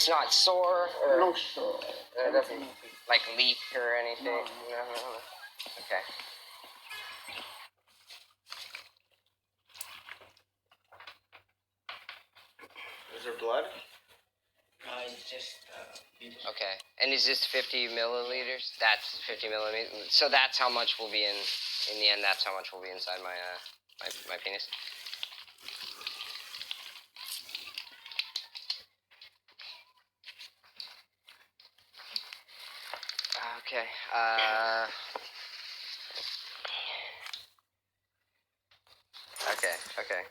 It's not sore or No sure. it doesn't like leak or anything. No. Okay. Is there blood? It's just, Okay. And is this 50 milliliters? That's 50 milliliters. So that's how much will be in the end. That's how much will be inside my my penis. Okay. Okay.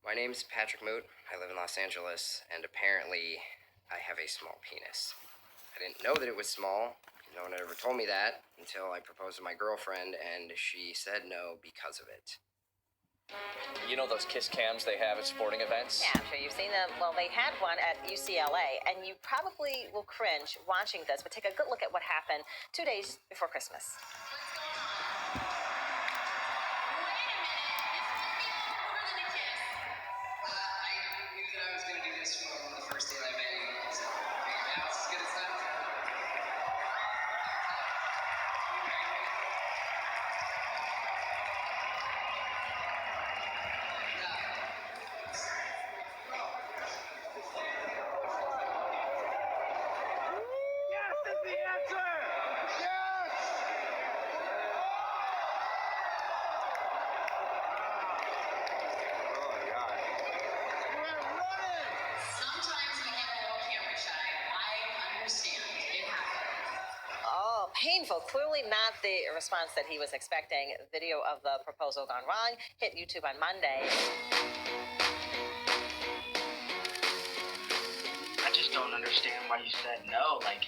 My name's Patrick Moot. I live in Los Angeles, and apparently I have a small penis. I didn't know that it was small. No one ever told me that until I proposed to my girlfriend, and she said no because of it. You know those kiss cams they have at sporting events? Yeah, I'm sure you've seen them. Well, they had one at UCLA, and you probably will cringe watching this, but take a good look at what happened 2 days before Christmas. Painful. Clearly not the response that he was expecting. Video of the proposal gone wrong hit YouTube on Monday. I just don't understand why you said no. Like,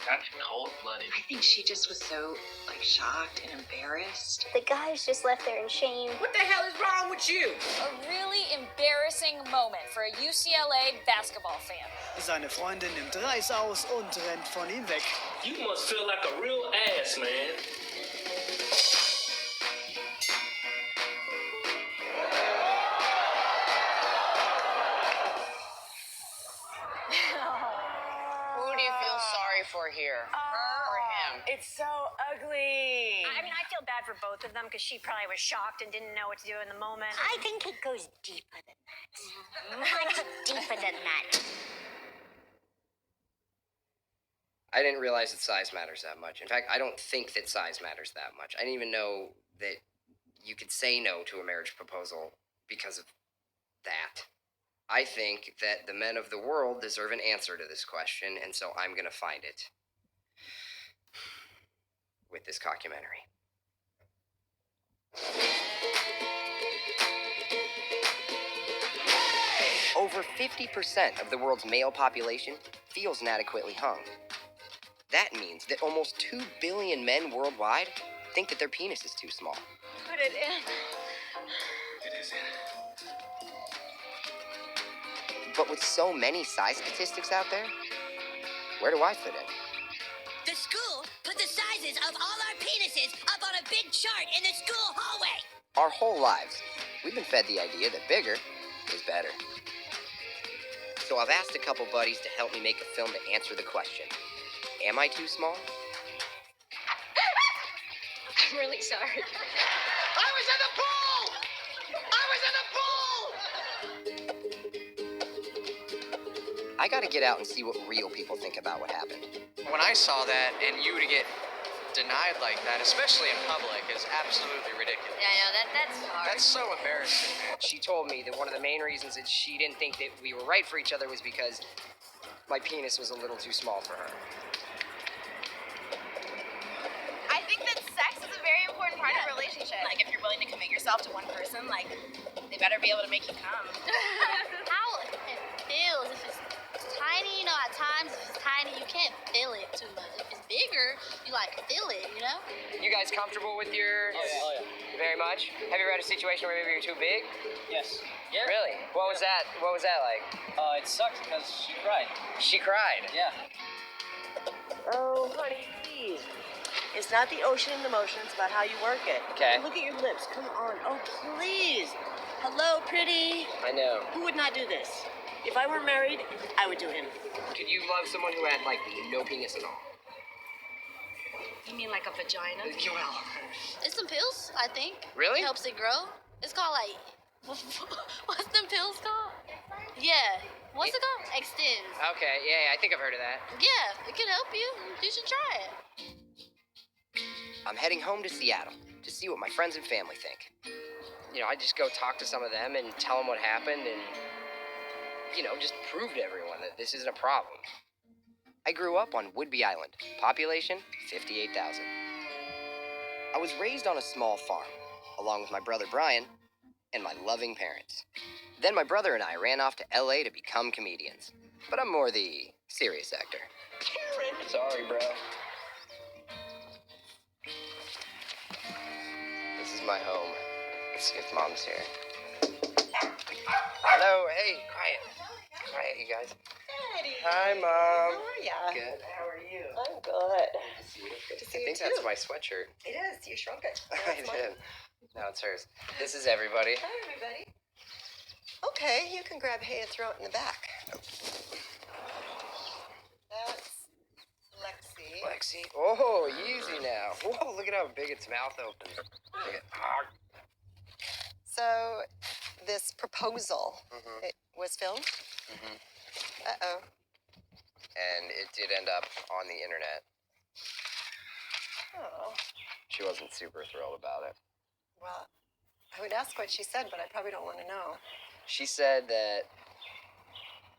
that's cold-blooded. I think she just was so, shocked and embarrassed. The guys just left there in shame. What the hell is wrong with you? A really embarrassing moment for a UCLA basketball fan. Seine Freundin nimmt Reis aus und rennt von ihm weg. You must feel like a real ass, man. Who do you feel sorry for here? Her or him? It's so ugly. I mean, I feel bad for both of them because she probably was shocked and didn't know what to do in the moment. I think it goes deeper than that. Much deeper than that. I didn't realize that size matters that much. In fact, I don't think that size matters that much. I didn't even know that you could say no to a marriage proposal because of that. I think that the men of the world deserve an answer to this question, and so I'm going to find it with this documentary. Over 50% of the world's male population feels inadequately hung. That means that almost 2 billion men worldwide think that their penis is too small. Put it in. It is in. But with so many size statistics out there, where do I fit in? The school put the sizes of all our penises up on a big chart in the school hallway. Our whole lives, we've been fed the idea that bigger is better. So I've asked a couple buddies to help me make a film to answer the question, am I too small? I'm really sorry. I was in the pool! I gotta get out and see what real people think about what happened. When I saw that, and you to get denied like that, especially in public, is absolutely ridiculous. Yeah, I know, that's hard. That's so embarrassing, man. She told me that one of the main reasons that she didn't think that we were right for each other was because my penis was a little too small for her. I think that sex is a very important part of a relationship. Like, if you're willing to commit yourself to one person, they better be able to make you come. How it feels if it's tiny, at times if it's tiny, you can't feel it too much. If it's bigger, you feel it, You guys comfortable with your... Oh, yeah. Very much? Have you ever had a situation where maybe you're too big? Yes. Yeah. Really? What was that like? It sucked because she cried. She cried? Yeah. Oh, honey, please. It's not the ocean and the motion. It's about how you work it. Okay. Look at your lips. Come on. Oh, please. Hello, pretty. I know. Who would not do this? If I were married, I would do him. Could you love someone who had, like, no penis at all? You mean like a vagina? Well, It's some pills, I think. Really? Helps it grow. It's called like, what's them pills called? Yeah. What's it called? Extend. okay, yeah, I think I've heard of that. Yeah, it could help you. You should try it. I'm heading home to Seattle to see what my friends and family think. You know, I just go talk to some of them and tell them what happened and, you know, just prove to everyone that this isn't a problem. I grew up on Whidbey Island, population 58,000. I was raised on a small farm, along with my brother Brian and my loving parents. Then my brother and I ran off to LA to become comedians, but I'm more the serious actor. Karen! Sorry, bro. This is my home. Let's see if Mom's here. Hello, hey, quiet. Quiet, you guys. Daddy. Hi, Mom. How are ya? Good. How are you? I'm good. Good to see I you think too. that's my sweatshirt. It is. You shrunk it. I did. No, it's hers. This is everybody. Hi, everybody. Okay, you can grab hay and throw it in the back. That's Lexi. Lexi. Oh, easy now. Whoa, look at how big its mouth opens. Look at, So, this proposal, it was filmed? Uh-oh. And it did end up on the internet. Oh. She wasn't super thrilled about it. Well, I would ask what she said, but I probably don't want to know. She said that,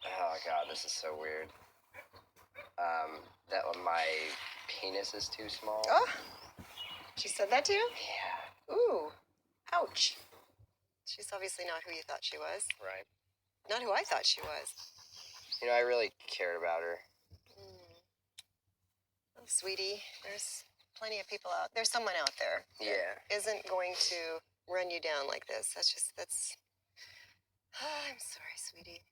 oh God, this is so weird. That my penis is too small. Oh, she said that to you? Yeah. Ooh, ouch. She's obviously not who you thought she was. Right. Not who I thought she was. You know, I really cared about her. Oh, sweetie, there's plenty of people out. There's someone out there. Yeah. That isn't going to run you down like this. That's. I'm sorry, sweetie.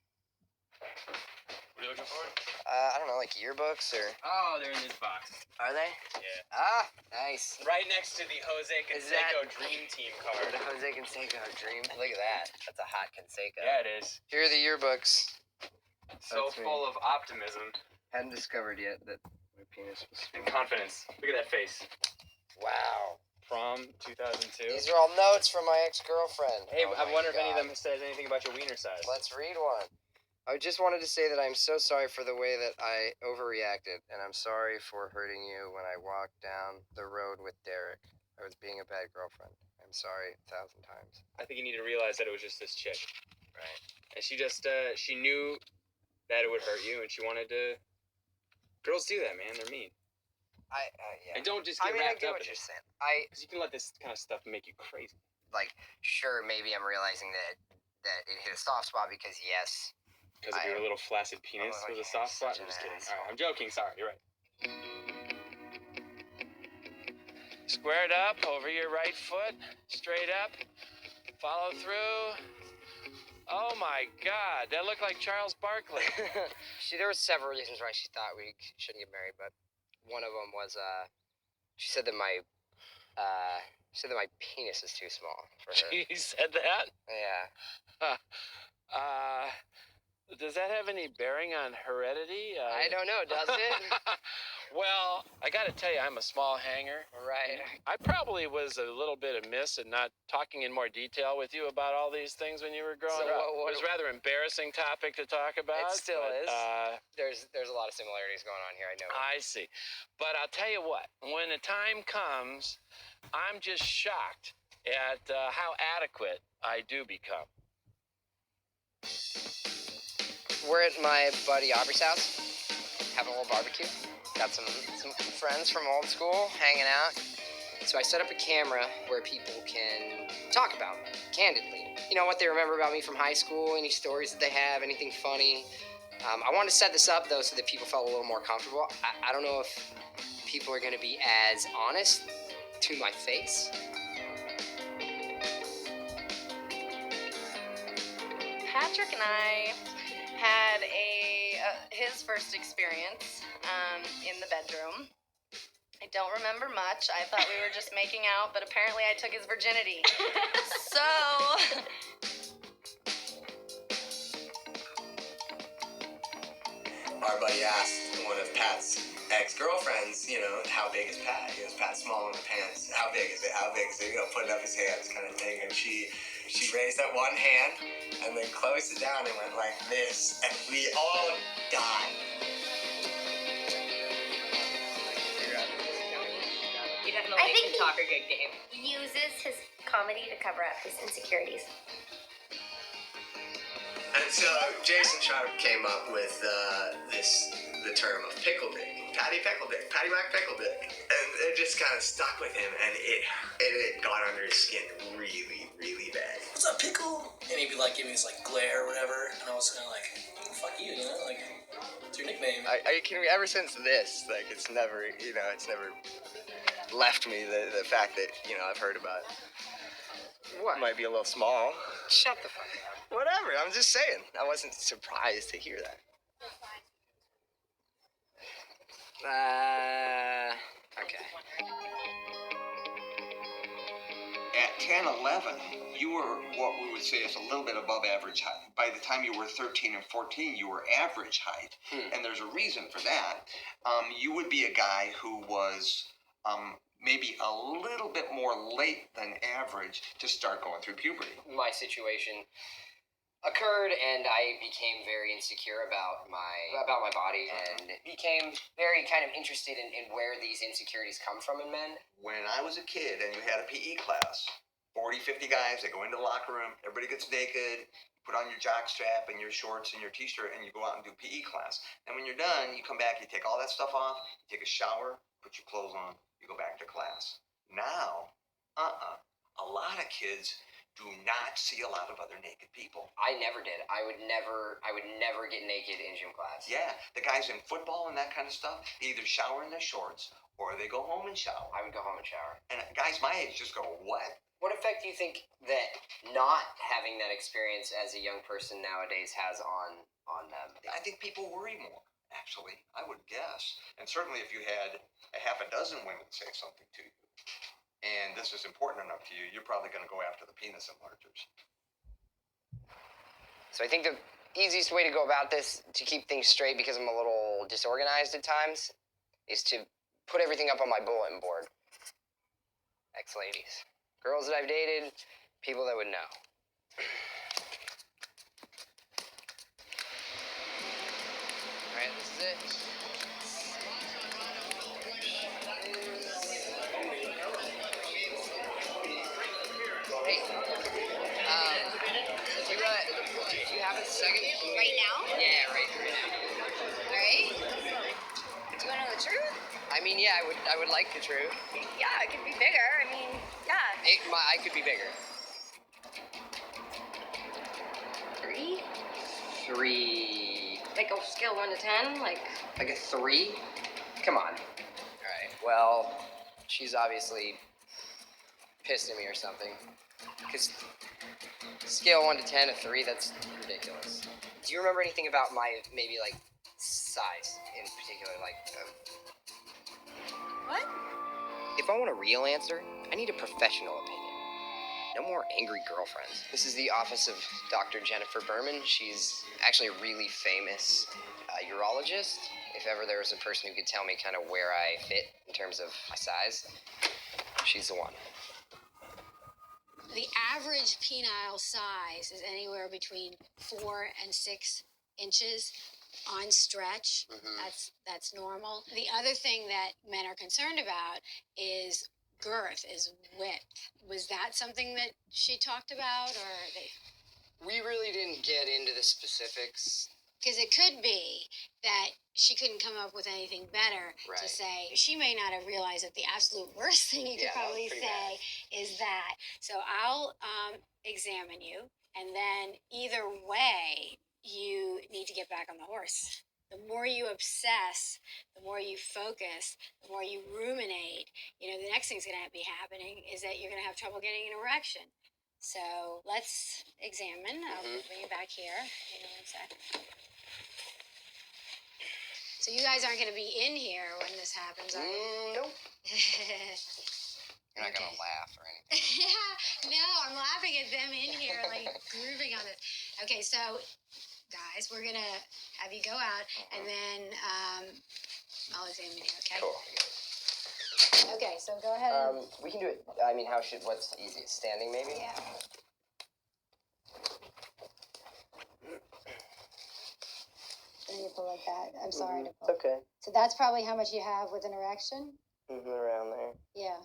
What are you looking for? I don't know, like yearbooks or. Oh, they're in this box. Are they? Yeah. Ah, nice. Right next to the Jose Is that- Canseco Dream Team card. The Jose Canseco dream. Look at that. That's a hot Canseco. Yeah, it is. Here are the yearbooks. So That's me. full of optimism Hadn't discovered yet that my penis was and small. confidence. Look at that face. Wow. Prom 2002. These are all notes from my ex-girlfriend. Hey, Oh I my wonder if any of God. them says anything about your wiener size. Let's read one. I just wanted to say that I'm so sorry for the way that I overreacted, and I'm sorry for hurting you when I walked down the road with Derek. I was being a bad girlfriend. I'm sorry 1,000 times. I think you need to realize that it was just this chick. Right. And she just, she knew that it would hurt you, and she wanted to. Girls do that, man. They're mean. Yeah. And don't just I get mean, I wrapped get up what in you're it. saying. Because you can let this kind of stuff make you crazy. Like, sure, maybe I'm realizing that it hit a soft spot because, yes. Because of your little flaccid penis Oh, with a yeah, soft spot. such I'm an just kidding. asshole. All right, I'm joking. Sorry, you're right. Squared up over your right foot, straight up, follow through. Oh my God, that looked like Charles Barkley. There were several reasons why she thought we shouldn't get married, but one of them was she said that my penis is too small for her. She said that? Yeah. Does that have any bearing on heredity? I don't know, does it? Well, I got to tell you, I'm a small hanger. Right. I probably was a little bit amiss in not talking in more detail with you about all these things when you were growing So up. what- It was a rather embarrassing topic to talk about. It still but, is. There's a lot of similarities going on here. I know. I see. But I'll tell you what, when the time comes, I'm just shocked at how adequate I do become. We're at my buddy Aubrey's house, having a little barbecue. Got some friends from old school hanging out. So I set up a camera where people can talk about me, candidly. You know, what they remember about me from high school, any stories that they have, anything funny. I wanted to set this up, though, so that people felt a little more comfortable. I don't know if people are going to be as honest to my face. Patrick and I had his first experience in the bedroom, I don't remember much. I thought we were just making out, but apparently I took his virginity. So, our buddy asked one of Pat's ex-girlfriends, you know, how big is Pat? He goes, Pat's small in the pants. How big is it? How big is it? You know, putting up his hands kind of thing. And she raised up one hand and then closed it down and went like this. And we all died. You definitely can talk a good game. Uses his comedy to cover up his insecurities. And so Jason Sharp came up with the term of pickle dick. Patty pickle dick. Patty Mac pickle dick. And it just kind of stuck with him, and it got under his skin really, really bad. What's up, pickle? And he'd be like giving me this like glare or whatever, and I was kind of like, fuck you, you know, like, it's your nickname. I can ever since this, like, it's never left me the fact that, you know, I've heard about what might be a little small. Shut the fuck up. Whatever, I'm just saying. I wasn't surprised to hear that. Okay. At 10, 11, you were what we would say is a little bit above average height. By the time you were 13 and 14, you were average height. And there's a reason for that. You would be a guy who was maybe a little bit more late than average to start going through puberty. My situation occurred, and I became very insecure about my body, and became very kind of interested in where these insecurities come from in men. When I was a kid and you had a PE class, 40, 50 guys, they go into the locker room, everybody gets naked, you put on your jock strap and your shorts and your t-shirt, and you go out and do PE class. And when you're done, you come back, you take all that stuff off, you take a shower, put your clothes on, you go back to class. Now, a lot of kids do not see a lot of other naked people. I never did. I would never get naked in gym class. Yeah, the guys in football and that kind of stuff, they either shower in their shorts or they go home and shower. I would go home and shower. And guys my age just go, what? What effect do you think that not having that experience as a young person nowadays has on them? I think people worry more, actually, I would guess. And certainly if you had a half a dozen women say something to you, and this is important enough to you, you're probably going to go after the penis enlargers. So I think the easiest way to go about this, to keep things straight, because I'm a little disorganized at times, is to put everything up on my bulletin board. Ex-ladies. Girls that I've dated, people that would know. Alright, this is it. Hey, do you have a second? Right now? Yeah, right now. Alright. Do you want to know the truth? I mean, yeah, I would like the truth. Yeah, it could be bigger. I mean, yeah. I could be bigger. 3? 3. Like a scale 1 to 10? Like a 3? Come on. Alright, well, she's obviously pissed at me or something. Because scale 1 to 10, a 3, that's ridiculous. Do you remember anything about my, maybe, like, size in particular? Like, what? If I want a real answer, I need a professional opinion. No more angry girlfriends. This is the office of Dr. Jennifer Berman. She's actually a really famous urologist. If ever there was a person who could tell me kind of where I fit in terms of my size, she's the one. The average penile size is anywhere between 4 and 6 inches on stretch. That's normal. The other thing that men are concerned about is girth, is width. Was that something that she talked about, or they? We really didn't get into the specifics. Because it could be that she couldn't come up with anything better to say. She may not have realized that the absolute worst thing you could probably say is that. So I'll examine you, and then either way, you need to get back on the horse. The more you obsess, the more you focus, the more you ruminate, the next thing's going to be happening is that you're going to have trouble getting an erection. So let's examine. I'll bring you back here. Hang on one sec. So you guys aren't going to be in here when this happens, are you? Nope. You're not gonna laugh or anything. Yeah, no, I'm laughing at them in here, like grooving on it. Okay, so guys, we're gonna have you go out, and then I'll examine you. Okay. Cool. Okay, so go ahead. We can do it. I mean, what's easiest? Standing, maybe? Yeah. And you pull like that. I'm sorry to pull. It's okay. So that's probably how much you have with an erection? Around there. Yeah.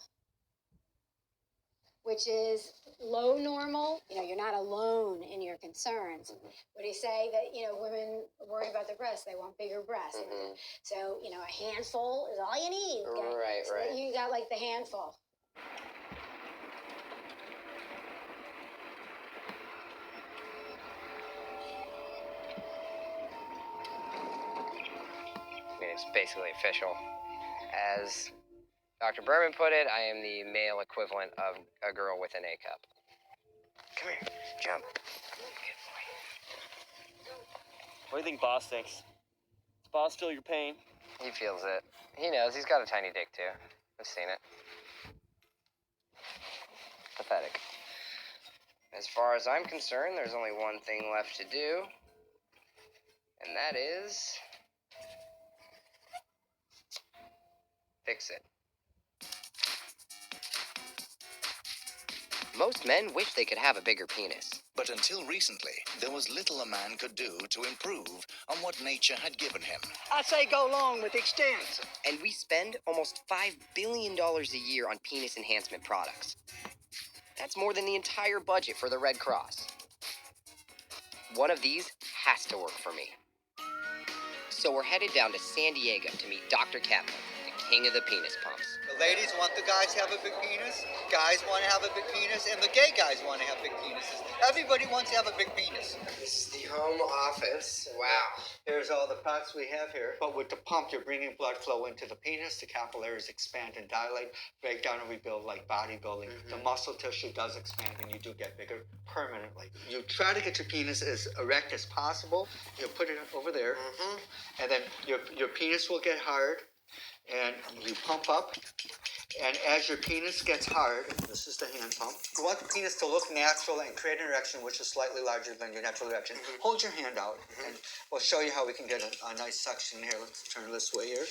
Which is low normal. You know, you're not alone in your concerns. Would he say that, you know, women worry about their breasts? They want bigger breasts. So, you know, a handful is all you need. Okay? Right, So right. you got like the handful. I mean, it's basically official. As Dr. Berman put it, I am the male equivalent of a girl with an A cup. Come here, jump. What do you think Boss thinks? Does Boss feel your pain? He feels it. He knows. He's got a tiny dick, too. I've seen it. Pathetic. As far as I'm concerned, there's only one thing left to do, and that is fix it. Most men wish they could have a bigger penis. But until recently, there was little a man could do to improve on what nature had given him. I say go long with extents. And we spend almost $5 billion a year on penis enhancement products. That's more than the entire budget for the Red Cross. One of these has to work for me. So we're headed down to San Diego to meet Dr. Kaplan, the king of the penis pumps. The ladies want the guys to have a big penis, guys want to have a big penis, and the gay guys want to have big penises. Everybody wants to have a big penis. This is the home office. Wow. Here's all the products we have here. But with the pump, you're bringing blood flow into the penis. The capillaries expand and dilate, break down and rebuild like bodybuilding. The muscle tissue does expand and you do get bigger permanently. You try to get your penis as erect as possible. You put it over there, and then your penis will get hard, and you pump up. And as your penis gets hard, this is the hand pump. You want the penis to look natural and create an erection which is slightly larger than your natural erection. Hold your hand out, and we'll show you how we can get a nice suction here. Let's turn this way here.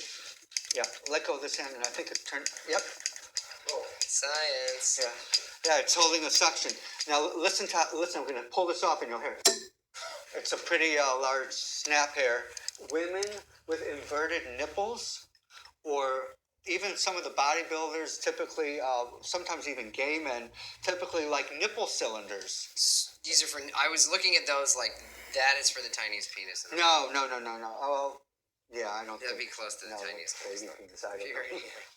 Yeah, let go of this hand, and I think it turned. Yep. Oh, science. Yeah, it's holding a suction. Now listen. I'm going to pull this off, and you'll hear it. It's a pretty large snap here. Women with inverted nipples, or even some of the bodybuilders, typically, sometimes even gay men, typically like nipple cylinders. These are for. I was looking at those like that is for the tiniest penis. No. Oh, yeah, I don't. That'd be close to the tiniest penis.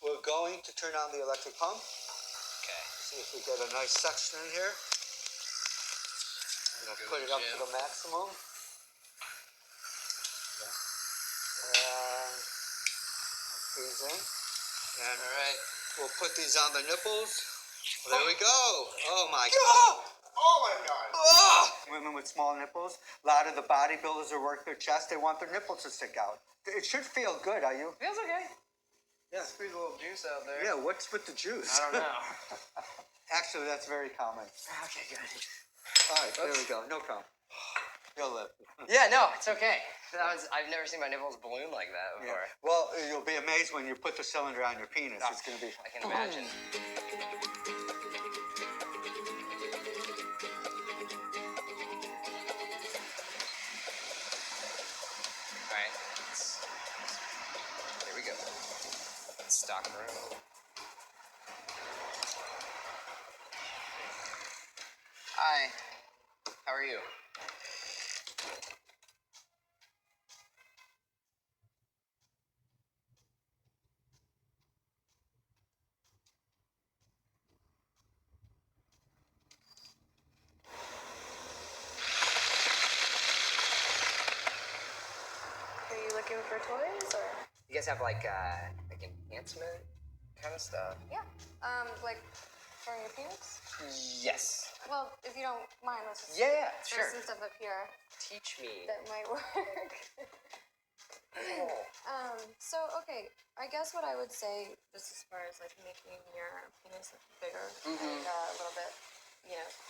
We're going to turn on the electric pump. Okay. See if we get a nice suction in here. I'm gonna put it up to the maximum. And these in. And all right, we'll put these on the nipples. There we go. Oh my God. Oh my God. Oh! Women with small nipples, a lot of the bodybuilders who work their chest, they want their nipples to stick out. It should feel good, are you? Feels okay. Yeah. Squeeze a little juice out there. Yeah, what's with the juice? I don't know. Actually, that's very common. Okay, good. All right, there we go. No problem. You'll live. Yeah, no, it's okay. I've never seen my nipples balloon like that before. Yeah. Well, you'll be amazed when you put the cylinder on your penis. It's going to be. I can imagine. All right. Here we go. Stock room. Hi. How are you? Are you looking for toys or? You guys have like enhancement kind of stuff? Yeah. Like for your penis? Yes. Well, if you don't mind, let's just Yeah, throw sure. some stuff up here Teach me. that might work. Oh. Okay, I guess what I would say, just as far as like making your penis bigger and a little bit,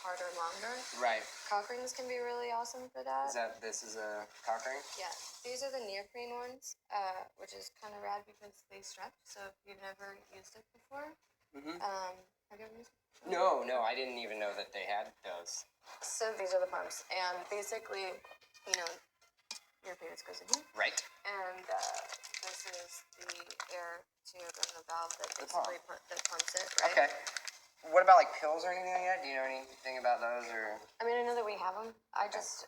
harder, longer. Right. Cock rings can be really awesome for that. This is a cock ring? Yeah, these are the neoprene ones, which is kind of rad because they stretch. So if you've never used it before, have you ever used it before? No, I didn't even know that they had those. So these are the pumps, and basically, your penis goes in here. Right. And this is the air tube and the valve that basically that pumps it, right? Okay. What about like pills or anything like that? Do you know anything about those or? I mean, I know that we have them. I just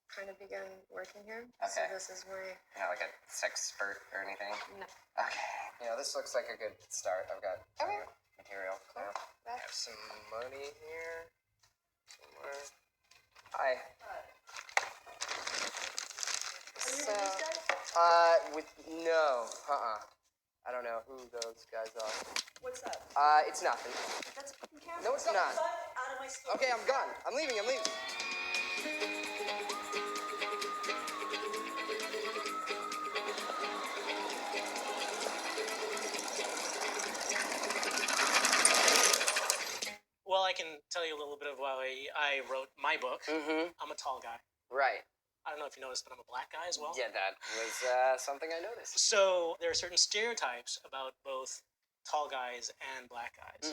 kind of began working here. Okay. So this is where. Not like a sex spurt or anything? No. Okay. This looks like a good start. I've got material. Cool. I have some money here. Somewhere. Hi. So. I don't know who those guys are. What's that? It's nothing. That's a fucking camera. No, it's not. Out of my store. Okay, I'm gone. I'm leaving. Well, I can tell you a little bit of why I wrote my book. I'm a tall guy. Right. I don't know if you noticed, but I'm a black guy as well. Yeah, that was something I noticed. So there are certain stereotypes about both tall guys and black guys.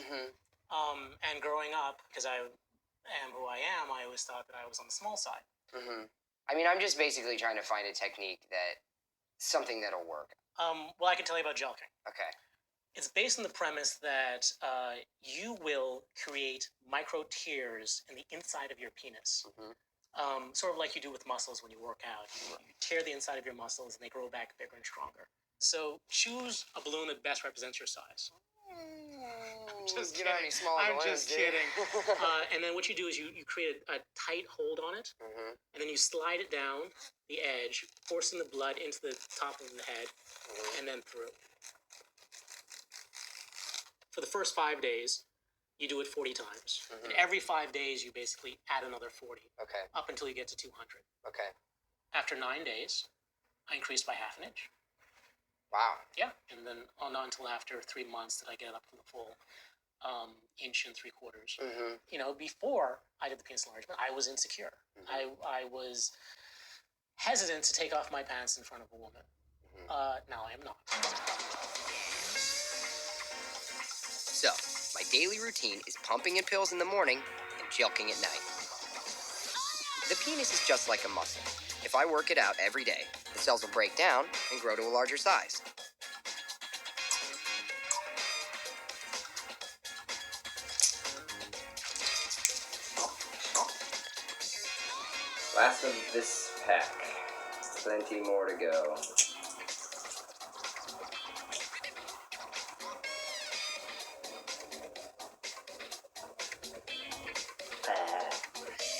And growing up, because I am who I am, I always thought that I was on the small side. I mean, I'm just basically trying to find a technique something that'll work. Well, I can tell you about jelqing. Okay. It's based on the premise that you will create micro tears in the inside of your penis. Sort of like you do with muscles when you work out. You tear the inside of your muscles and they grow back bigger and stronger. So choose a balloon that best represents your size. Just kidding. Any smaller I'm balloons, just kidding. And then what you do is you create a tight hold on it, and then you slide it down the edge, forcing the blood into the top of the head, and then through. For the first 5 days, you do it 40 times. And every 5 days, you basically add another 40. Okay. Up until you get to 200. Okay. After 9 days, I increased by half an inch. Wow. Yeah. And then not until after 3 months did I get up to the full inch and 3/4. Before I did the penis enlargement, I was insecure. I was hesitant to take off my pants in front of a woman. Now I am not. So, my daily routine is pumping in pills in the morning and jelqing at night. The penis is just like a muscle. If I work it out every day, the cells will break down and grow to a larger size. Last of this pack. Plenty more to go.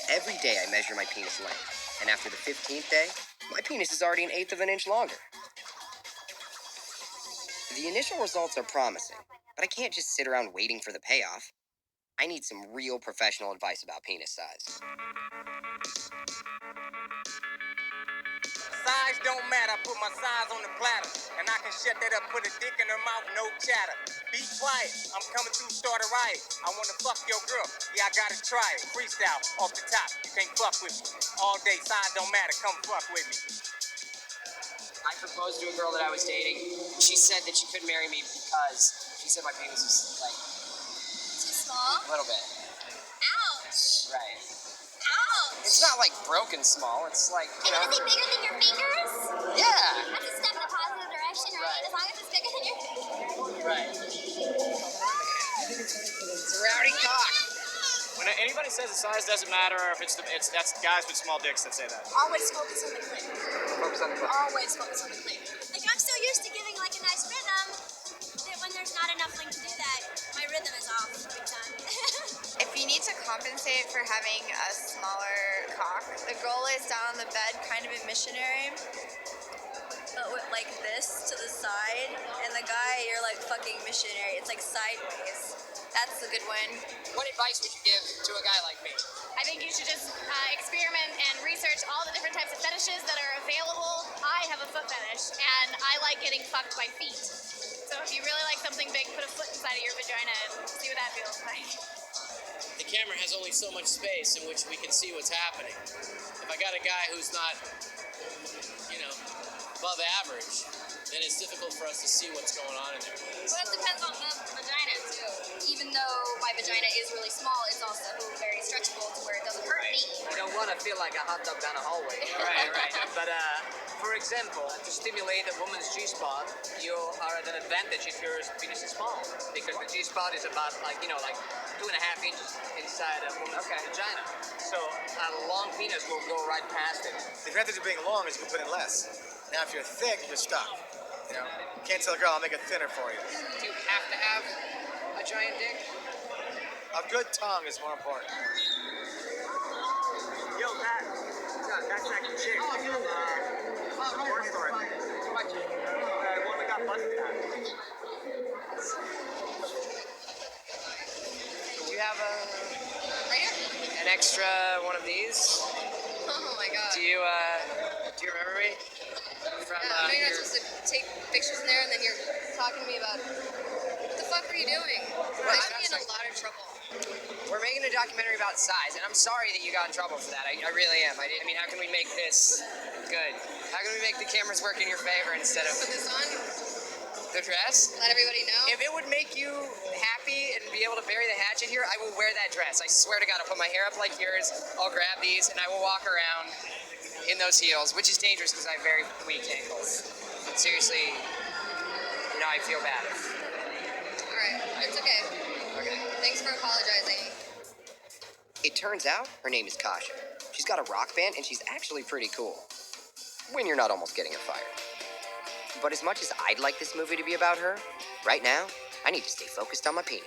Every day I measure my penis length, and after the 15th day, my penis is already 1/8 of an inch longer. The initial results are promising, but I can't just sit around waiting for the payoff. I need some real professional advice about penis size. Size don't matter, I put my size on the platter. And I can shut that up, put a dick in her mouth, no chatter. Be quiet, I'm coming through, start a riot. I wanna fuck your girl, yeah, I gotta try it. Freestyle, off the top, you can't fuck with me. All day, size don't matter, come fuck with me. I proposed to a girl that I was dating. She said that she couldn't marry me because she said my penis was, Too small? a little bit. Ouch. Right. Ouch. It's not broken small, it's Is it bigger than your fingers? Yeah. That's a step in a positive direction, right? As long as it's bigger than your fingers. Right. It's a rowdy cock. When anybody says the size doesn't matter, or if that's guys with small dicks that say that. Always focus on the clit. Focus on the clit. Always focus on the clit. I'm so used to giving a nice rhythm that when there's not enough length to do that, my rhythm is off big time. If you need to compensate for having a smaller cock, the girl lays down on the bed kind of a missionary, but with this to the side, and the guy, you're fucking missionary. It's sideways. That's a good one. What advice would you give to a guy like me? I think you should just experiment and research all the different types of fetishes that are available. I I have a foot fetish, and I like getting fucked by feet. So if you really like something big, put a foot inside of your vagina and see what that feels like. The camera has only so much space in which we can see what's happening. If I got a guy who's not, above average, then it's difficult for us to see what's going on in there. Well, it depends on the vagina, too. Even though my vagina is really small, it's also very stretchable to where it doesn't hurt me. You don't want to feel like a hot dog down a hallway. Right. But for example, to stimulate a woman's G-spot, you are at an advantage if your penis is small, because the G-spot is about like 2.5 inches inside a woman's vagina. So a long penis will go right past it. The advantage of being long is you can put in less. Now, if you're thick, you're stuck. Can't tell a girl, I'll make it thinner for you. Do you have to have a giant dick? A good tongue is more important. Yo, Pat. That's that chick. Horse story. What chick? The one that got busted at. Do you have an extra one of these? Oh my god. Do you remember me? From, I know you're not supposed to take pictures in there and then you're talking to me about what the fuck are you doing? I should be in a lot of trouble. We're making a documentary about size, and I'm sorry that you got in trouble for that. I really am. I mean, how can we make this good? How can we make the cameras work in your favor instead of... Put this on, the dress? let everybody know. If it would make you happy and be able to bury the hatchet here, I will wear that dress. I swear to God, I'll put my hair up like yours, I'll grab these, and I will walk around in those heels, which is dangerous because I have very weak ankles. But seriously, I feel bad. Alright, it's okay. Okay. Thanks for apologizing. It turns out her name is Kasha. She's got a rock band, and she's actually pretty cool. When you're not almost getting her fired. But as much as I'd like this movie to be about her, right now, I need to stay focused on my penis.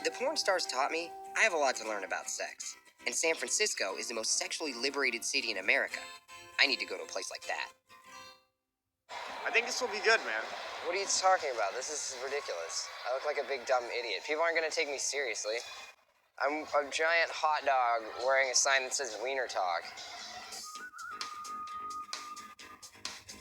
The porn stars taught me I have a lot to learn about sex. And San Francisco is the most sexually liberated city in America. I need to go to a place like that. I think this will be good, man. What are you talking about? This is ridiculous. I look like a big dumb idiot. People aren't gonna take me seriously. I'm a giant hot dog wearing a sign that says Wiener Talk.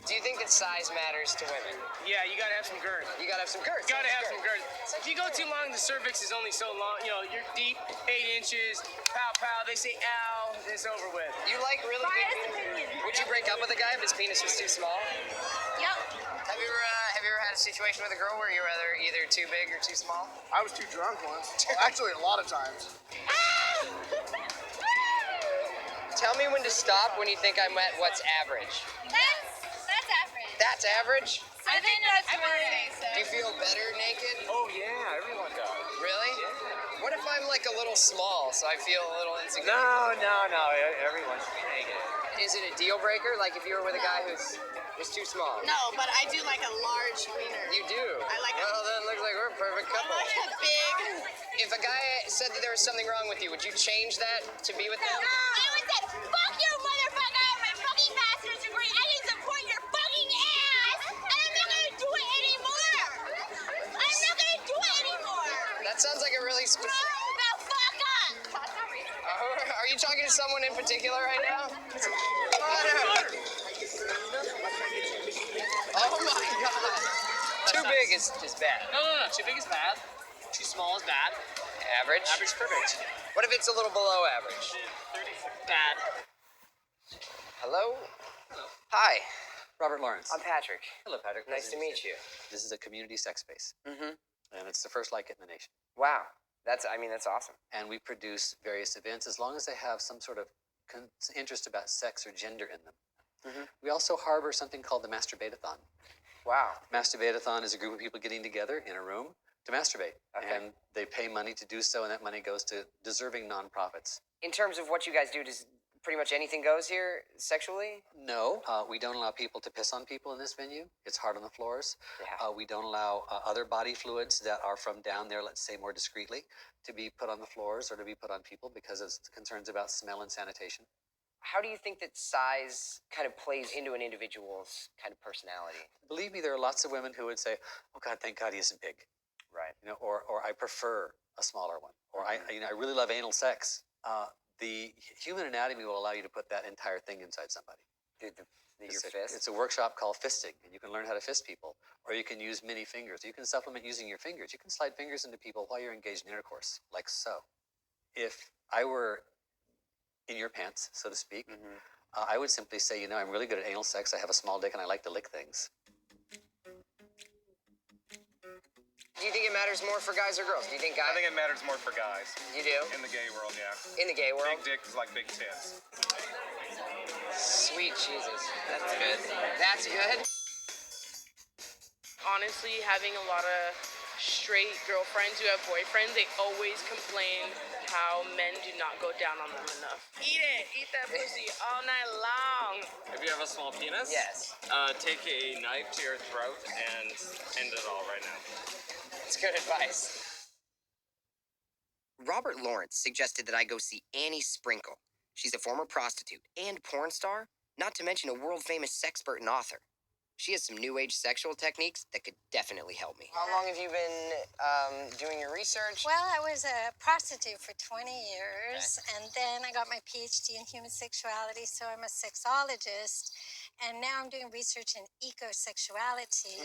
Do you think that size matters to women? Yeah, you gotta have some girth. You gotta have some girth. You gotta have some girth. If you go too long, the cervix is only so long. You're deep, 8 inches, pow pow, they say ow, it's over with. You like really big penis? Would you break up with a guy if his penis was too small? Yep. Have you ever had a situation with a girl where you were either too big or too small? I was too drunk once. Well, actually, a lot of times. Tell me when to stop when you think I'm at what's average. That's average. That's average? I think that's really basic. Do you feel better naked? Oh yeah, everyone does. Really? Yeah. What if I'm like a little small, so I feel a little insecure? No. Everyone should be naked. Is it a deal breaker? Like if you were with a guy who's too small? No, but I do like a large wiener. You do? I like Well, then it looks like we're a perfect couple. I like a big... If a guy said that there was something wrong with you, would you change that to be with him? I would say, fuck you, motherfucker! I have my fucking master's degree. I can support your fucking ass! And I'm not gonna do it anymore! I'm not gonna do it anymore! That sounds like a really specific... Grow the fuck up! Are you talking to someone in particular right now? Oh my god! Too big is bad. No. Too big is bad. Too small is bad. Average? Average is perfect. What if it's a little below average? Bad. Hello? Hi. Robert Lawrence. I'm Patrick. Hello, Patrick. Nice to meet you. This is a community sex space. Mm-hmm. And it's the first like it in the nation. Wow. That's awesome. And we produce various events as long as they have some sort of interest about sex or gender in them. Mm-hmm. We also harbor something called the Masturbate-a-thon. Wow. Masturbate-a-thon is a group of people getting together in a room to masturbate. Okay. And they pay money to do so, and that money goes to deserving nonprofits. In terms of what you guys do, does pretty much anything goes here sexually? No, we don't allow people to piss on people in this venue. It's hard on the floors. Yeah. We don't allow other body fluids that are from down there, let's say more discreetly, to be put on the floors or to be put on people because of concerns about smell and sanitation. How do you think that size kind of plays into an individual's kind of personality? Believe me, there are lots of women who would say, "Oh God, thank God he isn't big," Right. you know, or I prefer a smaller one, or I really love anal sex. The human anatomy will allow you to put that entire thing inside somebody. Your fist? It's a workshop called fisting, and you can learn how to fist people, or you can use mini fingers. You can supplement using your fingers. You can slide fingers into people while you're engaged in intercourse, like so. If I were in your pants, so to speak, I would simply say, you know, I'm really good at anal sex. I have a small dick, and I like to lick things. Do you think it matters more for guys or girls? Do you think guys? I think it matters more for guys. You do? In the gay world, yeah. In the gay world? Big dick is like big tits. Sweet Jesus. That's good. That's good? Honestly, having a lot of straight girlfriends who have boyfriends, they always complain how men do not go down on them enough. Eat that pussy all night long. If you have a small penis, yes. Take a knife to your throat and end it all right now. It's good advice. Robert Lawrence suggested that I go see Annie Sprinkle. She's a former prostitute and porn star, not to mention a world-famous sexpert and author. She has some new age sexual techniques that could definitely help me. How long have you been doing your research? Well, I was a prostitute for 20 years, and then I got my PhD in human sexuality, so I'm a sexologist, and now I'm doing research in ecosexuality.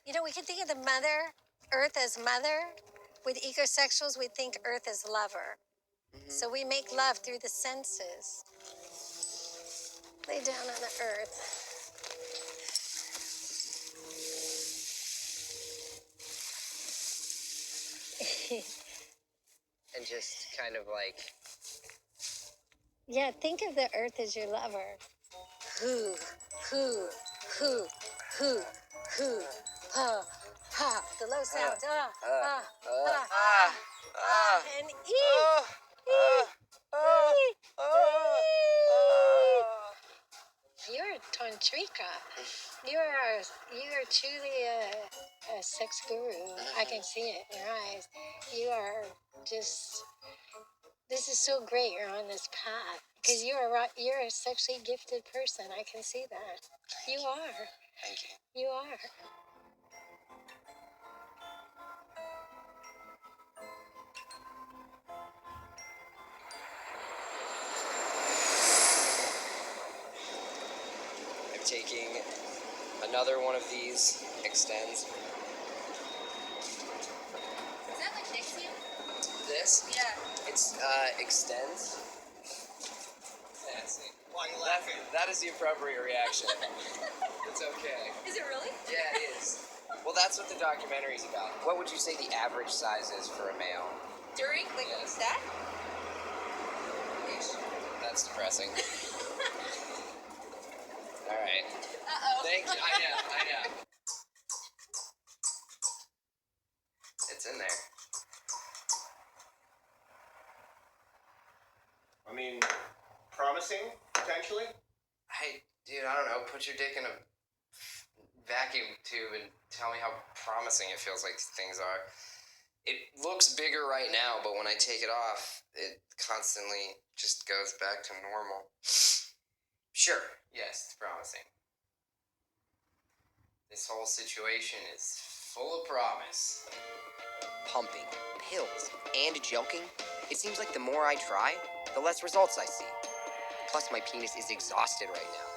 You know, we can think of the mother, Earth as mother. With ecosexuals, we think Earth as lover. So we make love through the senses. Lay down on the earth. And just kind of like... Yeah, think of the earth as your lover. Who, ha, ha. The low sounds, and You're a tantrika. You are truly a sex guru. I can see it in your eyes. You are just. This is so great. You're on this path because you're a sexually gifted person. I can see that. You are. Thank you. You are. I'm taking another one of these extends. Is that like Nixium? This? Yeah. It's extends. Yeah, see. Why are you laughing? That is the appropriate reaction. It's okay. Is it really? Yeah, it is. Well, that's what the documentary's about. What would you say the average size is for a male? During that? Ish. That's depressing. All right. Uh-oh. Thank you. I know. It's in there. I mean, promising, potentially? Hey, dude, I don't know. Put your dick in a vacuum tube and tell me how promising it feels like things are. It looks bigger right now, but when I take it off, it constantly just goes back to normal. Sure, yes, it's promising. This whole situation is full of promise. Pumping, pills, and joking. It seems like the more I try, the less results I see. Plus, my penis is exhausted right now.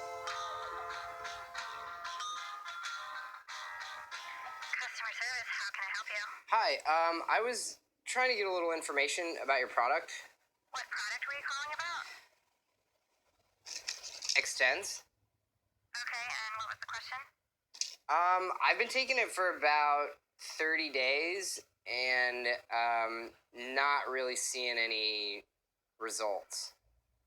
Customer service, how can I help you? Hi, I was trying to get a little information about your product. What product were you calling about? Extends. Okay, and what was the question? I've been taking it for about 30 days and not really seeing any results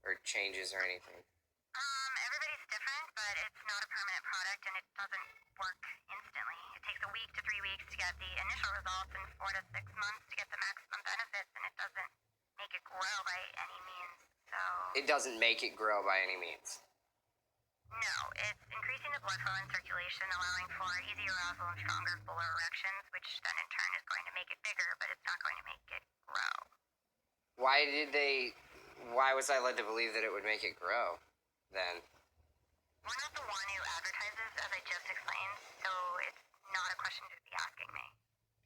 or changes or anything. Everybody's different, but it's not a permanent product and it doesn't work instantly. It takes a week to 3 weeks to get the initial results and 4 to 6 months to get the maximum benefits, and it doesn't make it grow by any means. So It doesn't make it grow by any means. No, it's increasing the blood flow and circulation, allowing for easy arousal and stronger, fuller erections, which then in turn is going to make it bigger, but it's not going to make it grow. Why was I led to believe that it would make it grow, then? We're not the one who advertises, as I just explained, so it's not a question to be asking me.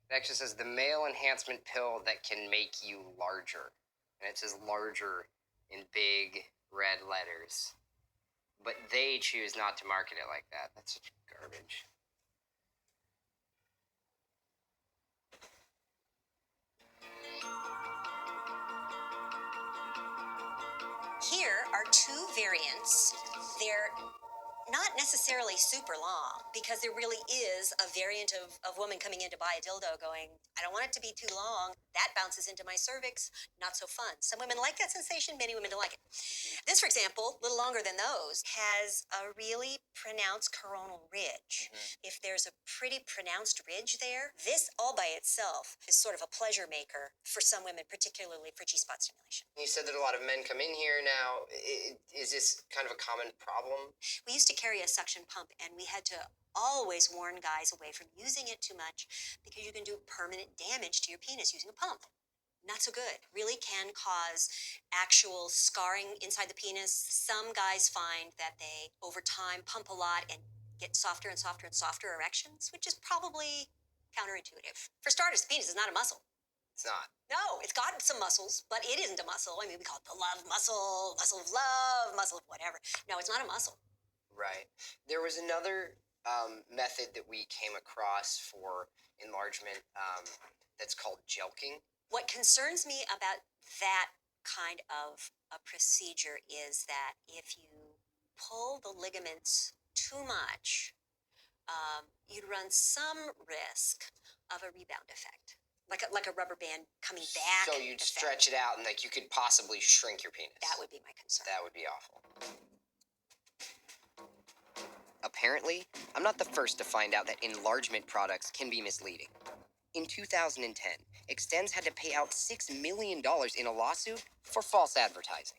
It actually says the male enhancement pill that can make you larger. And it says larger in big red letters. But they choose not to market it like that. That's such garbage. Here are two variants. They're not necessarily super long, because there really is a variant of woman coming in to buy a dildo going, I don't want it to be too long. That bounces into my cervix. Not so fun. Some women like that sensation. Many women don't like it. This, for example, a little longer than those, has a really pronounced coronal ridge. If there's a pretty pronounced ridge there, this all by itself is sort of a pleasure maker for some women, particularly for G-spot stimulation. You said that a lot of men come in here now. Is this kind of a common problem? We used to carry a suction pump, and we had to always warn guys away from using it too much because you can do permanent damage to your penis using a pump. Not so good. Really can cause actual scarring inside the penis. Some guys find that they, over time, pump a lot and get softer and softer and softer erections, which is probably counterintuitive. For starters, the penis is not a muscle. It's not. No, it's got some muscles, but it isn't a muscle. I mean, we call it the love muscle, muscle of love, muscle of whatever. No, it's not a muscle. Right. There was another method that we came across for enlargement that's called jelqing. What concerns me about that kind of a procedure is that if you pull the ligaments too much, you'd run some risk of a rebound effect. Like a rubber band coming back. So you'd stretch it out and like you could possibly shrink your penis. That would be my concern. That would be awful. Apparently, I'm not the first to find out that enlargement products can be misleading. In 2010, Extends had to pay out $6 million in a lawsuit for false advertising.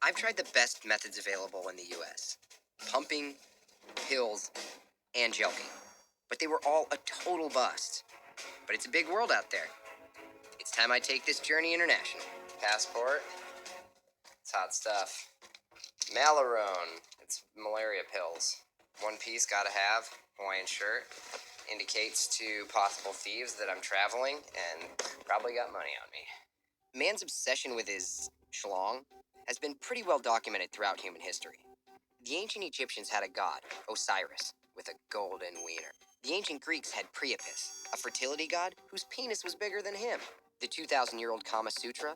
I've tried the best methods available in the US. Pumping, pills, and jelqing. But they were all a total bust. But it's a big world out there. It's time I take this journey international. Passport. It's hot stuff. Malarone. It's malaria pills. One piece, gotta have. Hawaiian shirt. Indicates to possible thieves that I'm traveling and probably got money on me. Man's obsession with his schlong has been pretty well documented throughout human history. The ancient Egyptians had a god, Osiris, with a golden wiener. The ancient Greeks had Priapus, a fertility god whose penis was bigger than him. The 2,000-year-old Kama Sutra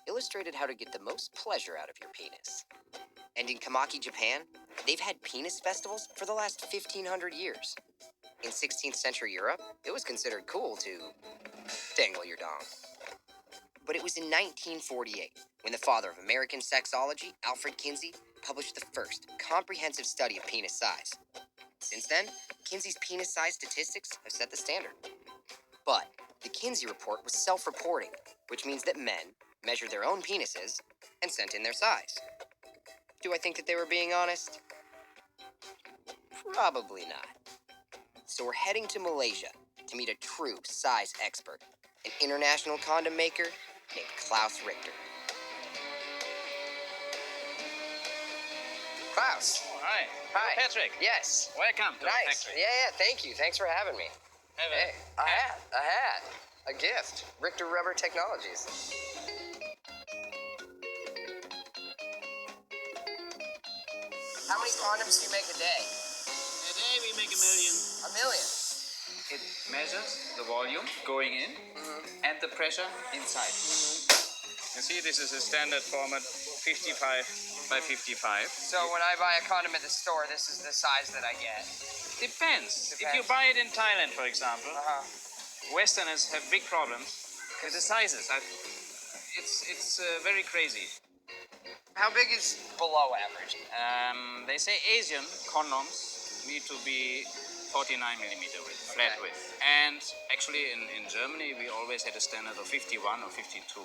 illustrated how to get the most pleasure out of your penis. And in Kamaki, Japan, they've had penis festivals for the last 1,500 years. In 16th century Europe, it was considered cool to dangle your dong. But it was in 1948 when the father of American sexology, Alfred Kinsey, published the first comprehensive study of penis size. Since then, Kinsey's penis size statistics have set the standard. But the Kinsey report was self-reporting, which means that men measured their own penises and sent in their size. Do I think that they were being honest? Probably not. So we're heading to Malaysia to meet a true size expert, an international condom maker named Klaus Richter. Klaus. Oh, hi. Hi. Patrick. Yes. Welcome to the Nice. factory. Yeah, thank you. Thanks for having me. Have Hey, a hat, a gift. Richter Rubber Technologies. How many condoms do you make a day? A day we make 1 million. A million. It measures the volume going in and the pressure inside. You see, this is a standard format, 55 by 55. So when I buy a condom at the store, this is the size that I get. Depends. If you buy it in Thailand, for example, Westerners have big problems with the sizes. It's very crazy. How big is below average? They say Asian condoms need to be 49 millimeter width, flat width. And actually in Germany, we always had a standard of 51 or 52.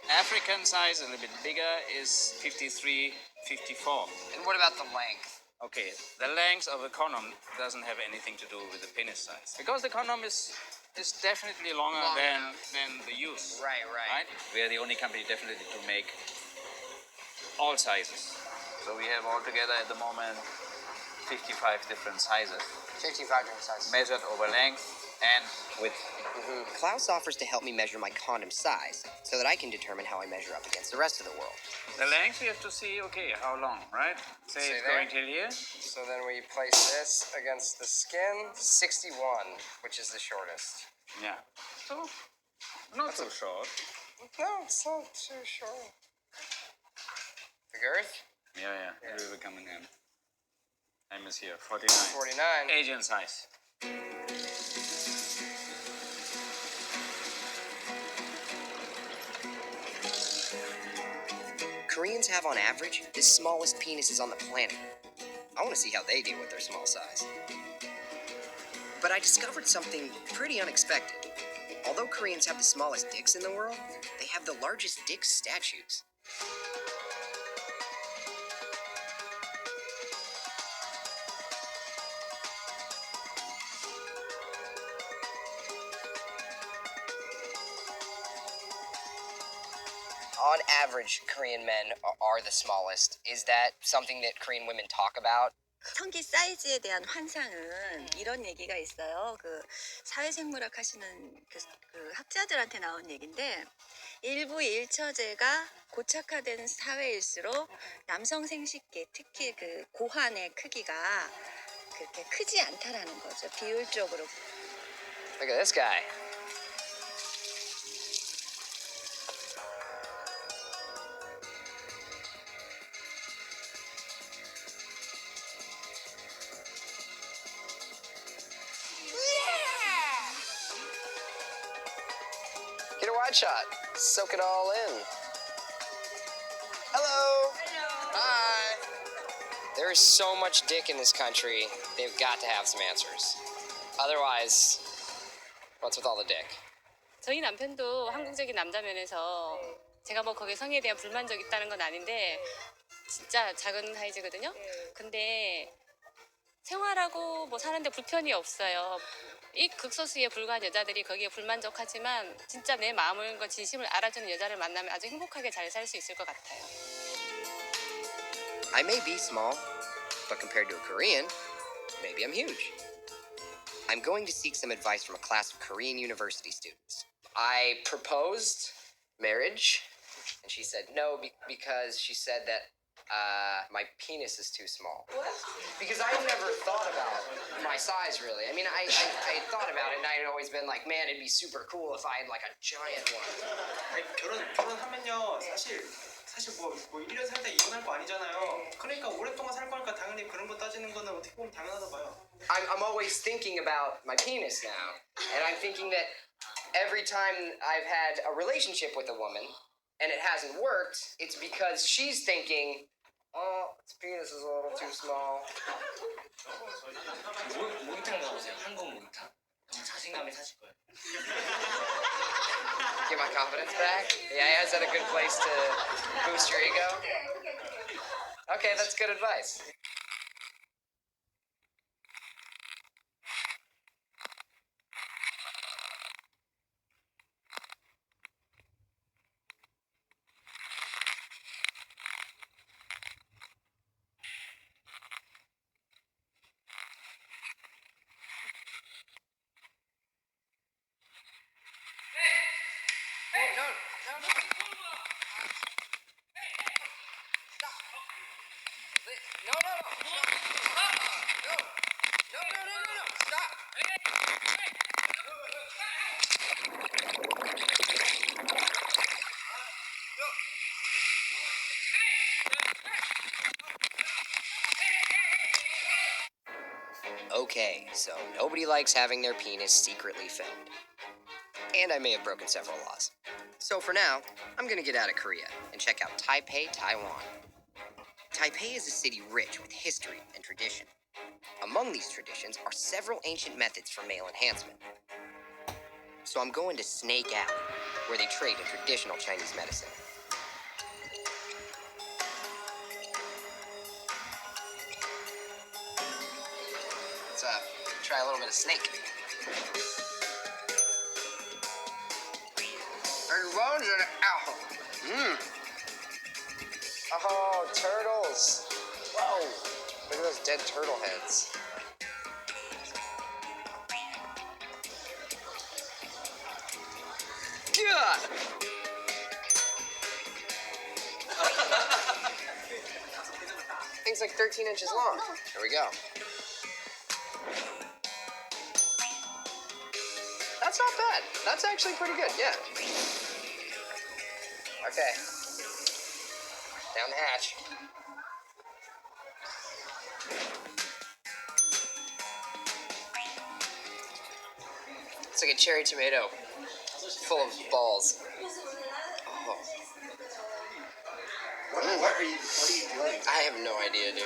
African size, a little bit bigger, is 53, 54. And what about the length? Okay, the length of a condom doesn't have anything to do with the penis size. Because the condom is definitely longer than the use. Right. We are the only company definitely to make all sizes. So we have altogether at the moment 55 different sizes. 55 different sizes. Measured over length and width. Klaus offers to help me measure my condom size so that I can determine how I measure up against the rest of the world. The length we have to see, okay, how long, right? Say it's there. going till here. So then we place this against the skin. 61, which is the shortest. Yeah. So, not so short. No, it's not too short. The girth? Yeah. It will come in hand. Name is here, 49. 49. Asian size. Koreans have, on average, the smallest penises on the planet. I want to see how they deal with their small size. But I discovered something pretty unexpected. Although Koreans have the smallest dicks in the world, they have the largest dick statues. On average, Korean men are the smallest. Is that something that Korean women talk about? 성기 사이즈에 대한 환상은 이런 얘기가 있어요. 그 사회생물학 하시는 그 학자들한테 나온 얘기인데 일부 일처제가 고착화된 사회일수록 남성 생식기, 특히 그 고환의 크기가 그렇게 크지 않다라는 거죠. 비율적으로. Look at this guy. Get a wide shot. Soak it all in. Hello. Hi. There is so much dick in this country. They've got to have some answers. Otherwise, what's with all the dick? 저희 남편도 한국적인 남자면에서 제가 뭐 거기에 성에 대한 불만족 있다는 건 아닌데 진짜 작은 사이즈거든요. 근데 생활하고 뭐 사는데 불편이 없어요. 이 극소수에 불과한 여자들이 거기에 불만족하지만 진짜 내 마음과 진심을 알아주는 여자를 만나면 아주 행복하게 잘 살 수 있을 것 같아요. I may be small, but compared to a Korean, maybe I'm huge. I'm going to seek some advice from a class of Korean university students. I proposed marriage, and she said no because she said that my penis is too small. What? Because I've never thought about my size, really. I mean, I thought about it, and I'd always been like, man, it'd be super cool if I had like a giant one. 아니, 결혼하면요 사실 뭐 1년 살다 이혼할 거 아니잖아요. 그러니까 오랫동안 살 거니까 당연히 그런 거 따지는 거는 어떻게 보면 당연하다 봐요. I'm always thinking about my penis now, and I'm thinking that every time I've had a relationship with a woman and it hasn't worked, it's because she's thinking, oh, its penis is a little too small. 목욕탕 가보세요. 한국 목욕탕. 그럼 자신감이 사실 거예요. Get my confidence back? Yeah, is that a good place to boost your ego? Okay, that's good advice. Okay, so nobody likes having their penis secretly filmed. And I may have broken several laws. So for now, I'm gonna get out of Korea and check out Taipei, Taiwan. Taipei is a city rich with history and tradition. Among these traditions are several ancient methods for male enhancement. So I'm going to Snake Alley, where they trade in traditional Chinese medicine. Let's try a little bit of snake. There's bones in it. Ow. Mmm. Oh, turtles. Whoa. Look at those dead turtle heads. God. Thing's like 13 inches long. There we go. That's not bad. That's actually pretty good, yeah. Okay. Down the hatch. It's like a cherry tomato full of balls. Oh. What are you doing? I have no idea, dude.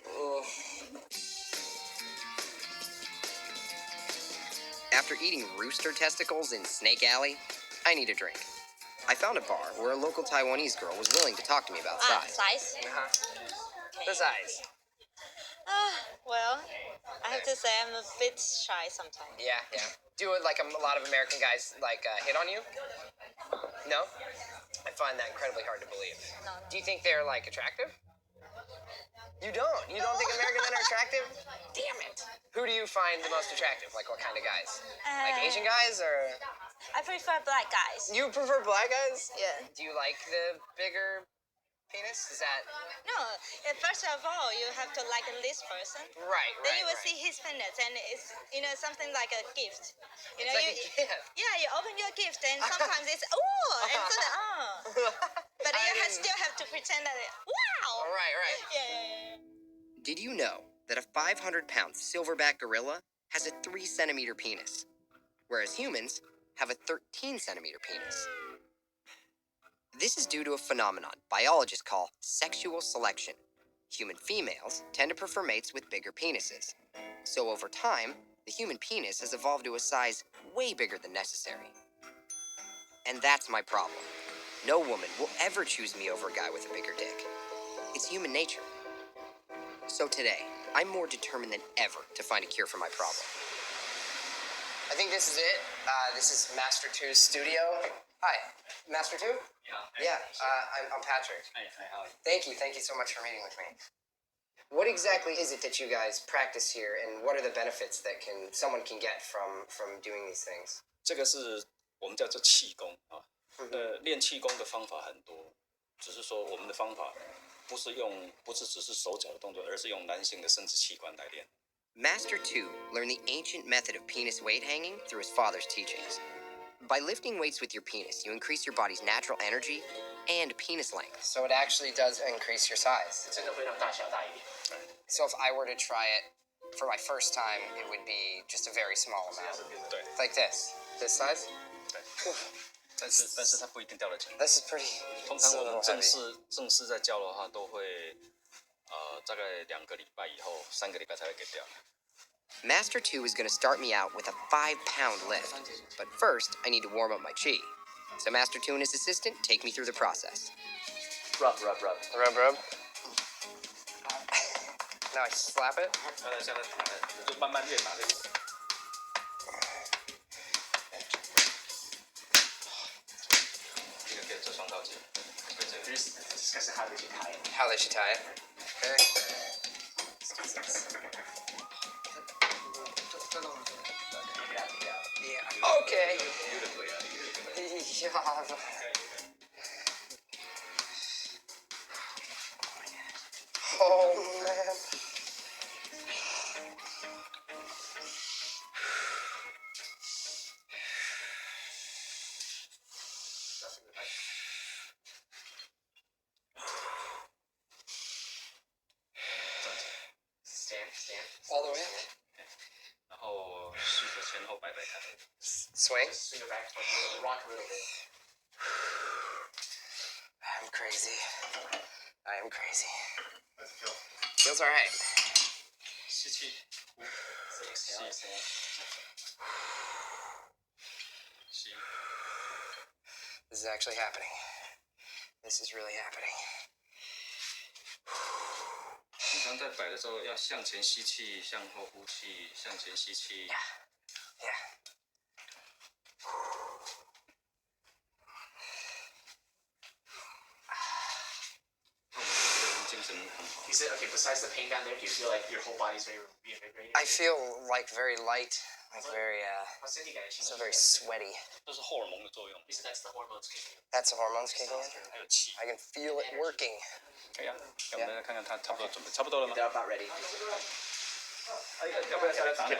Ugh. After eating rooster testicles in Snake Alley, I need a drink. I found a bar where a local Taiwanese girl was willing to talk to me about size. Size? The size. Well, I have to say I'm a bit shy sometimes. Yeah. Do it like a lot of American guys hit on you? No? I find that incredibly hard to believe. No. Do you think they're like attractive? You don't? You don't think American men are attractive? Damn it. Who do you find the most attractive? Like what kind of guys? Like Asian guys or? I prefer black guys. You prefer black guys? Yeah. Do you like the bigger penis? Is that? No, first of all, you have to like this person. Right. Then you will see his penis, and it's something like a gift. You know, It's like a gift. Yeah, you open your gift, and sometimes it's and so but you still have to pretend that wow. Right. Yeah. Did you know that a 500-pound silverback gorilla has a 3-centimeter penis, whereas humans have a 13-centimeter penis? This is due to a phenomenon biologists call sexual selection. Human females tend to prefer mates with bigger penises. So over time, the human penis has evolved to a size way bigger than necessary. And that's my problem. No woman will ever choose me over a guy with a bigger dick. It's human nature. So today, I'm more determined than ever to find a cure for my problem. I think this is it. This is Master 2's studio. Hi, Master 2? Yeah, I'm Patrick. Hi, how are you? Thank you so much for meeting with me. What exactly is it that you guys practice here, and what are the benefits that someone can get from doing these things? 这个是我们叫做气功啊。练气功的方法很多，只是说我们的方法不是只是手脚的动作，而是用男性的生殖器官来练。Master 2 learned the ancient method of penis weight hanging through his father's teachings. By lifting weights with your penis, you increase your body's natural energy and penis length. So it actually does increase your size. 真的会让大小大一点。 So if I were to try it for my first time, it would be just a very small amount. Like this. This size? 但是它不一定掉得进。 This is pretty. 通常我们正式在教的话，都会大概2个礼拜以后，3个礼拜才会给掉。 Master 2 is going to start me out with a 5-pound lift, but first I need to warm up my chi. So Master 2 and his assistant take me through the process. Rub. Rub. Now I slap it. 就慢慢越打越。这个可以做双刀机。This is how they should tie it. How they should tie it. Okay. Yeah. Okay. Oh man. Stand. All the way up. 然后试着前后摆看。Swing. Swing it back, rock a little bit. I'm crazy. I am crazy. Feels alright. 吸气，呼，吸。This is actually happening. This is really happening. 通常在摆的时候要向前吸气，向后呼气，向前吸气。You said, okay, besides the pain down there, do you feel like your whole body's very reinvigorated? I feel like very light, like very, so very sweaty. 这是荷尔蒙的作用。 You said that's the hormones kicking in. That's the hormones kicking in? 还有气。 I can feel it working. 可以啊，我们来看看他差不多准备，差不多了吗？ They're about ready. 要不要下来打200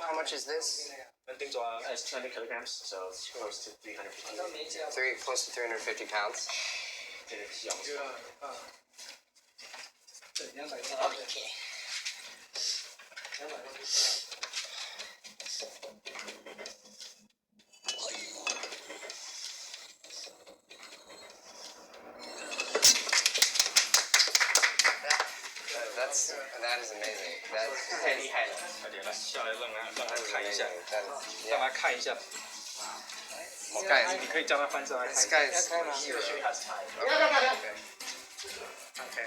How much is this? It's 200 kilograms, so it's close to 350. Close to 350 pounds. Okay. That is amazing. That's 太厉害了。快点来，下来让他看一下，让他看一下。你可以叫他翻身来看一 This 下。 guy's a hero. Okay.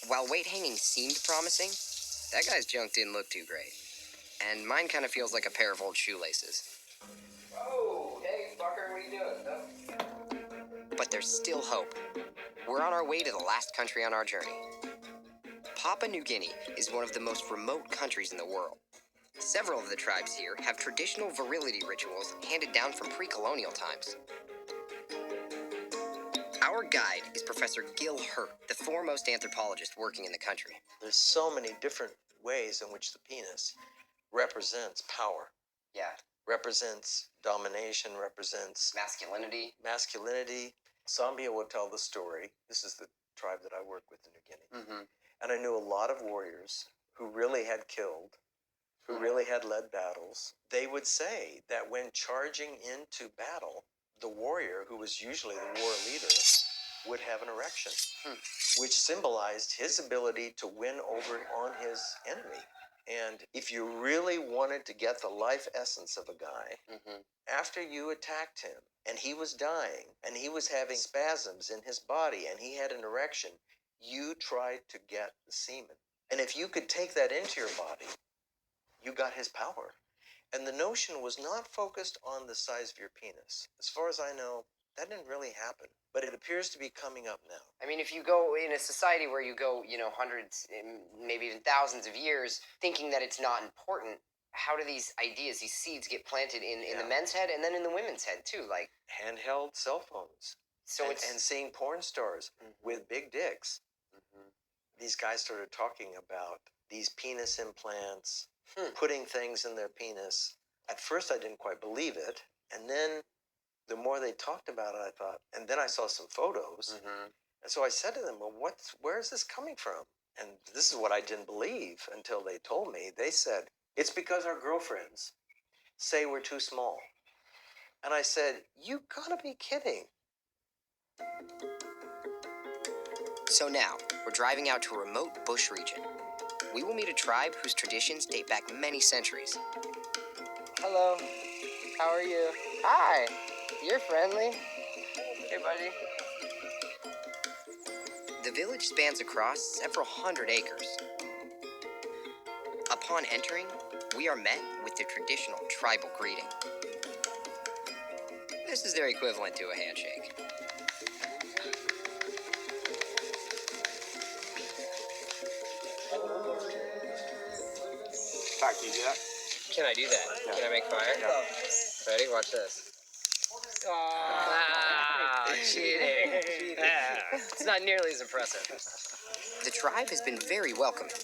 While weight hanging seemed promising, that guy's junk didn't look too great. And mine kind of feels like a pair of old shoelaces. Oh, hey, fucker, what are you doing? But there's still hope. We're on our way to the last country on our journey. Papua New Guinea is one of the most remote countries in the world. Several of the tribes here have traditional virility rituals handed down from pre-colonial times. Our guide is Professor Gil Hurt, the foremost anthropologist working in the country. There's so many different ways in which the penis represents power. Yeah. Represents domination, represents masculinity. Zambia will tell the story. This is the tribe that I work with in New Guinea. Mm-hmm. And I knew a lot of warriors who really had killed, who really had led battles. They would say that when charging into battle, the warrior, who was usually the war leader, would have an erection, which symbolized his ability to win over on his enemy. And if you really wanted to get the life essence of a guy, after you attacked him and he was dying and he was having spasms in his body and he had an erection, you tried to get the semen. And if you could take that into your body, you got his power. And the notion was not focused on the size of your penis. As far as I know, that didn't really happen. But it appears to be coming up now. I mean, if you go in a society where you go, hundreds, maybe even thousands of years, thinking that it's not important, how do these ideas, these seeds get planted in the men's head and then in the women's head too? Like handheld cell phones. So and seeing porn stars with big dicks. These guys started talking about these penis implants, putting things in their penis. At first, I didn't quite believe it. And then the more they talked about it, I thought, and then I saw some photos. And so I said to them, well, where is this coming from? And this is what I didn't believe until they told me. They said, it's because our girlfriends say we're too small. And I said, you gotta be kidding. So now, we're driving out to a remote bush region. We will meet a tribe whose traditions date back many centuries. Hello. How are you? Hi. You're friendly. Hey, buddy. The village spans across several hundred acres. Upon entering, we are met with the traditional tribal greeting. This is their equivalent to a handshake. Fuck, can you do that? Can I do that? Yeah. Can I make fire? Yeah. Ready? Watch this. Cheating. It's not nearly as impressive. The tribe has been very welcoming.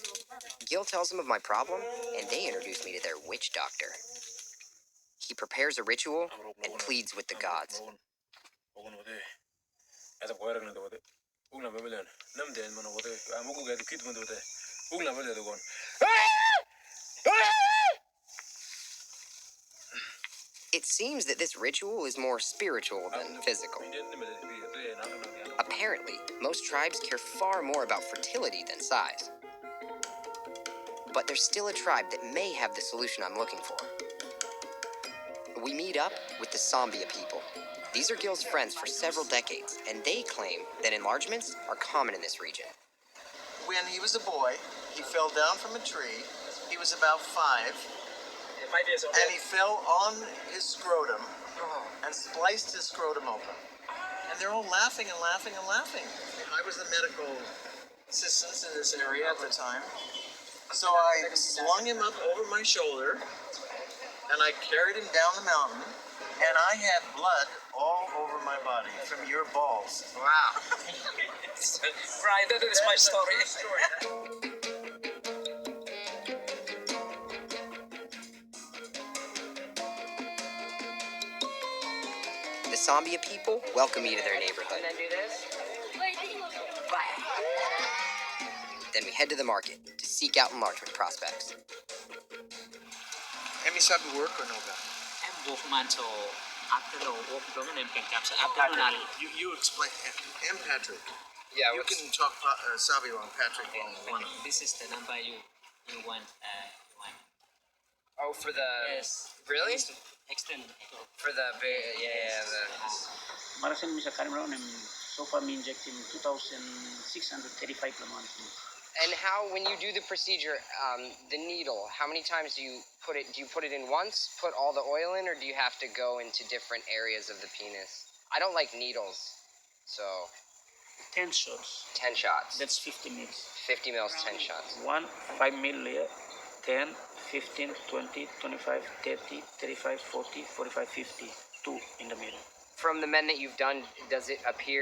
Gil tells them of my problem, and they introduce me to their witch doctor. He prepares a ritual and pleads with the gods. It seems that this ritual is more spiritual than physical. A Apparently, most tribes care far more about fertility than size. But there's still a tribe that may have the solution I'm looking for. We meet up with the Sambia people. These are Gil's friends for several decades, and they claim that enlargements are common in this region. When he was a boy, he fell down from a tree. He was about 5. And he fell on his scrotum and spliced his scrotum open. And they're all laughing and laughing and laughing. I was the medical assistant in this area at the time. So I slung him up over my shoulder and I carried him down the mountain. And I had blood all over my body from your balls. Wow. Right, that is my story. The Sambia people welcome me to their neighborhood. And then do this. Then we head to the market to seek out enlargement prospects. Emi sabi work or no ba? Em buộc manto after the work doon and pick up after You explain. And Patrick. Yeah, you can talk sabi on Patrick. This is the number you want. Oh, for the... Yes. Really? Extend. For the... Yeah, the... Marasin mi sa Cameroon so far mi inject him 2,635 per month. And how, when you do the procedure, the needle, how many times do you put it? Do you put it in once, put all the oil in, or do you have to go into different areas of the penis? I don't like needles, so... 10 shots. 10 shots. That's 50 mils. 50 mils, 10 shots. 1, 5 mil here, 10, 15, 20, 25, 30, 35, 40, 45, 50. 2 in the middle. From the men that you've done, does it appear